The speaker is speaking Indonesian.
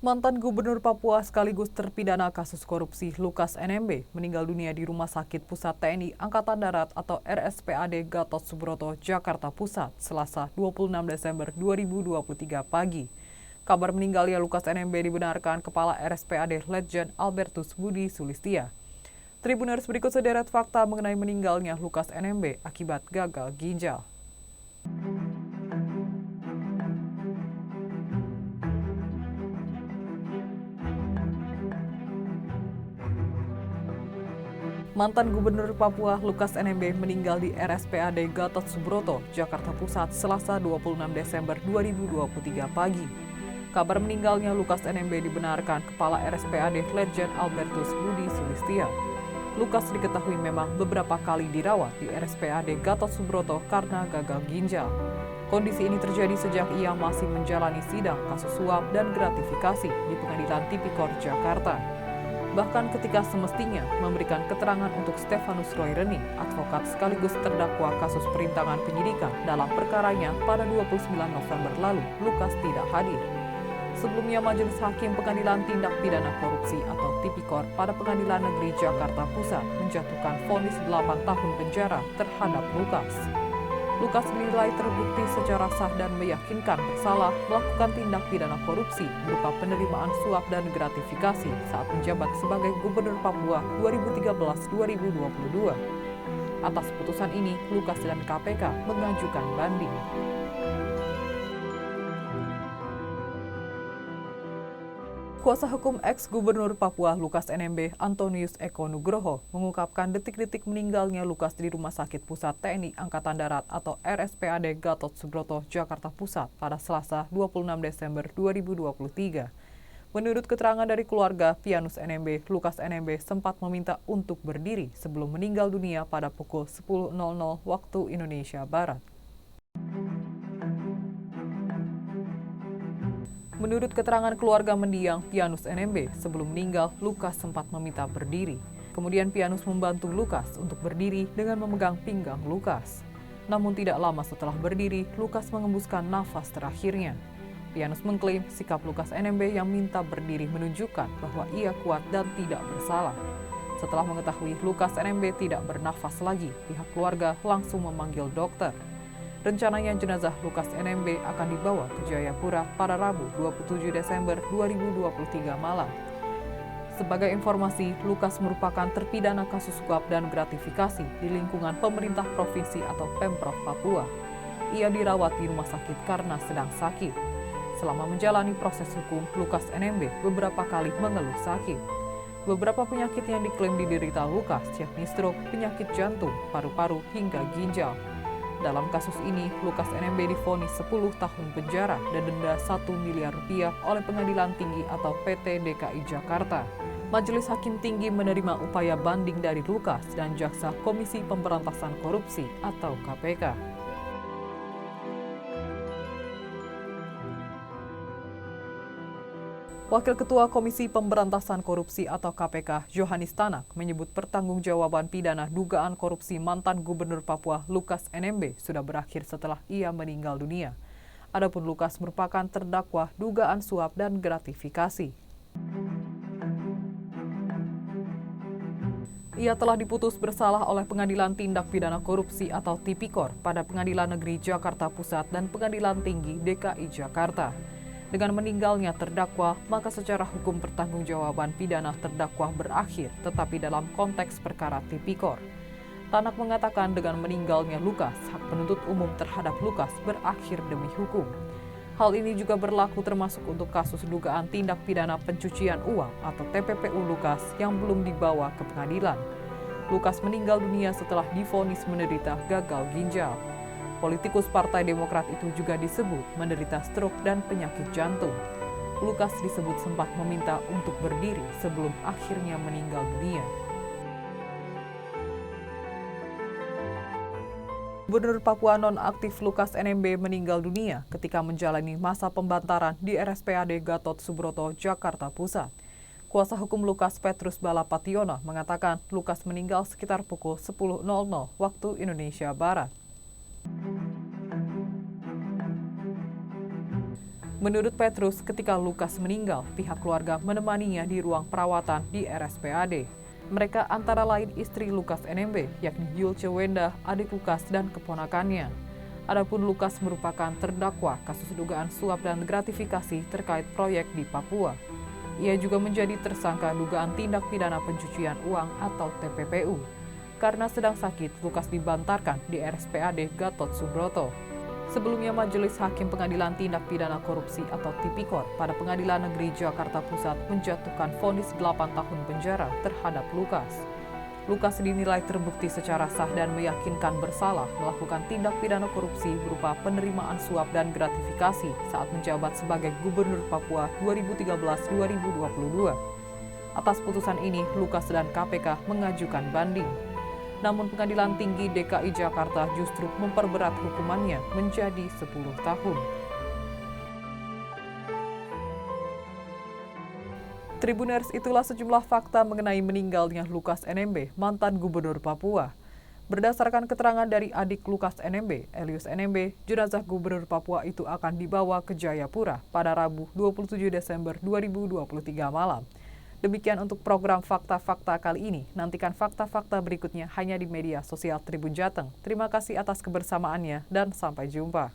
Mantan Gubernur Papua sekaligus terpidana kasus korupsi Lukas NMB meninggal dunia di Rumah Sakit Pusat TNI Angkatan Darat atau RSPAD Gatot Subroto, Jakarta Pusat, Selasa 26 Desember 2023 pagi. Kabar meninggalnya Lukas NMB dibenarkan Kepala RSPAD Letjen Albertus Budi Sulistia. Tribuners berikut sederet fakta mengenai meninggalnya Lukas NMB akibat gagal ginjal. Mantan Gubernur Papua Lukas NMB meninggal di RSPAD Gatot Subroto, Jakarta Pusat, Selasa 26 Desember 2023 pagi. Kabar meninggalnya Lukas NMB dibenarkan Kepala RSPAD Letjen Albertus Budi Sulistia. Lukas diketahui memang beberapa kali dirawat di RSPAD Gatot Subroto karena gagal ginjal. Kondisi ini terjadi sejak ia masih menjalani sidang kasus suap dan gratifikasi di Pengadilan Tipikor Jakarta. Bahkan ketika semestinya memberikan keterangan untuk Stefanus Roy Rening, advokat sekaligus terdakwa kasus perintangan penyidikan dalam perkaranya pada 29 November lalu, Lukas tidak hadir. Sebelumnya, Majelis Hakim Pengadilan Tindak Pidana Korupsi atau Tipikor pada Pengadilan Negeri Jakarta Pusat menjatuhkan vonis 8 tahun penjara terhadap Lukas. Lukas dinilai terbukti secara sah dan meyakinkan bersalah melakukan tindak pidana korupsi berupa penerimaan suap dan gratifikasi saat menjabat sebagai Gubernur Papua 2013-2022. Atas putusan ini, Lukas dan KPK mengajukan banding. Kuasa hukum ex-Gubernur Papua Lukas NMB Antonius Eko Nugroho mengungkapkan detik-detik meninggalnya Lukas di Rumah Sakit Pusat TNI Angkatan Darat atau RSPAD Gatot Subroto, Jakarta Pusat pada Selasa 26 Desember 2023. Menurut keterangan dari keluarga Pianus NMB, Lukas NMB sempat meminta untuk berdiri sebelum meninggal dunia pada pukul 10.00 waktu Indonesia Barat. Menurut keterangan keluarga mendiang Pianus NMB, sebelum meninggal, Lukas sempat meminta berdiri. Kemudian Pianus membantu Lukas untuk berdiri dengan memegang pinggang Lukas. Namun tidak lama setelah berdiri, Lukas mengembuskan nafas terakhirnya. Pianus mengklaim sikap Lukas NMB yang minta berdiri menunjukkan bahwa ia kuat dan tidak bersalah. Setelah mengetahui Lukas NMB tidak bernafas lagi, pihak keluarga langsung memanggil dokter. Rencananya jenazah Lukas NMB akan dibawa ke Jayapura pada Rabu 27 Desember 2023 malam. Sebagai informasi, Lukas merupakan terpidana kasus suap dan gratifikasi di lingkungan pemerintah provinsi atau Pemprov Papua. Ia dirawat di rumah sakit karena sedang sakit. Selama menjalani proses hukum, Lukas NMB beberapa kali mengeluh sakit. Beberapa penyakit yang diklaim diderita Lukas, yakni stroke, penyakit jantung, paru-paru, hingga ginjal. Dalam kasus ini, Lukas NMB divonis 10 tahun penjara dan denda 1 miliar rupiah oleh Pengadilan Tinggi atau PT DKI Jakarta. Majelis Hakim Tinggi menerima upaya banding dari Lukas dan Jaksa Komisi Pemberantasan Korupsi atau KPK. Wakil Ketua Komisi Pemberantasan Korupsi atau KPK, Johanis Tanak, menyebut pertanggungjawaban pidana dugaan korupsi mantan Gubernur Papua Lukas NMB sudah berakhir setelah ia meninggal dunia. Adapun Lukas merupakan terdakwa dugaan suap dan gratifikasi. Ia telah diputus bersalah oleh Pengadilan Tindak Pidana Korupsi atau Tipikor pada Pengadilan Negeri Jakarta Pusat dan Pengadilan Tinggi DKI Jakarta. Dengan meninggalnya terdakwa, maka secara hukum pertanggungjawaban pidana terdakwa berakhir, tetapi dalam konteks perkara Tipikor. Tanak mengatakan dengan meninggalnya Lukas, hak penuntut umum terhadap Lukas berakhir demi hukum. Hal ini juga berlaku termasuk untuk kasus dugaan tindak pidana pencucian uang atau TPPU Lukas yang belum dibawa ke pengadilan. Lukas meninggal dunia setelah divonis menderita gagal ginjal. Politikus Partai Demokrat itu juga disebut menderita stroke dan penyakit jantung. Lukas disebut sempat meminta untuk berdiri sebelum akhirnya meninggal dunia. Gubernur Papua nonaktif Lukas NMB meninggal dunia ketika menjalani masa pembantaran di RSPAD Gatot Subroto, Jakarta Pusat. Kuasa hukum Lukas Petrus Balapationo mengatakan Lukas meninggal sekitar pukul 10.00 waktu Indonesia Barat. Menurut Petrus, ketika Lukas meninggal, pihak keluarga menemaninya di ruang perawatan di RSPAD. Mereka antara lain istri Lukas NMB, yakni Yulce Wenda, adik Lukas, dan keponakannya. Adapun Lukas merupakan terdakwa kasus dugaan suap dan gratifikasi terkait proyek di Papua. Ia juga menjadi tersangka dugaan tindak pidana pencucian uang atau TPPU. Karena sedang sakit, Lukas dibantarkan di RSPAD Gatot Subroto. Sebelumnya, Majelis Hakim Pengadilan Tindak Pidana Korupsi atau Tipikor pada Pengadilan Negeri Jakarta Pusat menjatuhkan vonis 8 tahun penjara terhadap Lukas. Lukas dinilai terbukti secara sah dan meyakinkan bersalah melakukan tindak pidana korupsi berupa penerimaan suap dan gratifikasi saat menjabat sebagai Gubernur Papua 2013-2022. Atas putusan ini, Lukas dan KPK mengajukan banding. Namun Pengadilan Tinggi DKI Jakarta justru memperberat hukumannya menjadi 10 tahun. Tribuners, itulah sejumlah fakta mengenai meninggalnya Lukas NMB, mantan Gubernur Papua. Berdasarkan keterangan dari adik Lukas NMB, Elius NMB, jenazah Gubernur Papua itu akan dibawa ke Jayapura pada Rabu 27 Desember 2023 malam. Demikian untuk program Fakta-Fakta kali ini. Nantikan fakta-fakta berikutnya hanya di media sosial Tribun Jateng. Terima kasih atas kebersamaannya dan sampai jumpa.